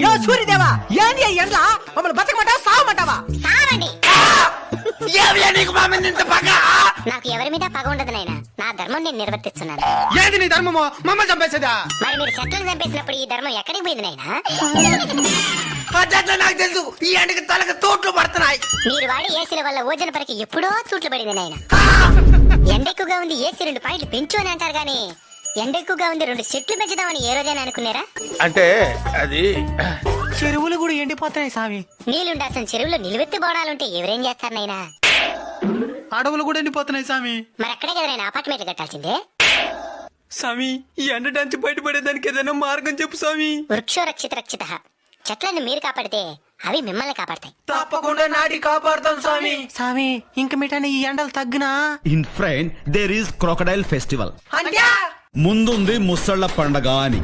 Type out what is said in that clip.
యో సూర్యదేవా ఏంది ఎండ్ల మమ్మల్ని బతకమంటావా సావమంటావా? సావండి. నీకు మా మీద ఇంత పగ? నాకు ఎవరి మీద పగ ఉండదు నాయనా, నా ధర్మం నేను నిర్వర్తిస్తున్నాను. ఏంది నీ ధర్మమో? మమ్మల్ని చంపేసేదా? మరి మీరు చెట్లను చంపేసినప్పుడు ఈ ధర్మం ఎక్కడికి పోయింది నాయనా? అట్లా నాకు తెలుసు. ఈ ఎండకి తలకి తోట్లు పడుతున్నాయి. మీరు వాడి ఏసీల వల్ల ఓజన పరికి ఎప్పుడో తూట్లు పడింది నాయన. ఎండ ఎక్కువగా ఉంది ఏసీ 2 పాయింట్లు పెంచు అని అంటారు గానీ ఎండ ఎక్కువగా ఉంది 2 చెట్లు పెంచుదామని ఏ రోజైనా అనుకున్నారా? అంటే అది చెరువులు కూడా ఎండిపోతున్నాయి సామి. నీళ్లుండాల్సిన చెరువులో నిలువెత్తి బోడాలుంటే ఎవరేం చేస్తారు నాయనా? అడవులు కూడా ఎండిపోతున్నాయి సామి. మరి అక్కడే కదా నాయనా అపార్ట్మెంట్లు కట్టాల్సిందే. సామి ఈ ఎండ డాన్స్ బయటపడేదానికి ఏదైనా మార్గం చెప్పు సామి. వృక్షో రక్షిత రక్షిత. చెట్లను మీరు కాపాడితే అవి మిమ్మల్ని కాపాడతాయి. తప్పకుండా నాటి కాపాడుతాం సామి. సామి ఇంక మిఠాయి ఈ ఎండలు తగ్గినా in front there is crocodile festival. అంటే ముందుంది ముసళ్ళ పండగ అని.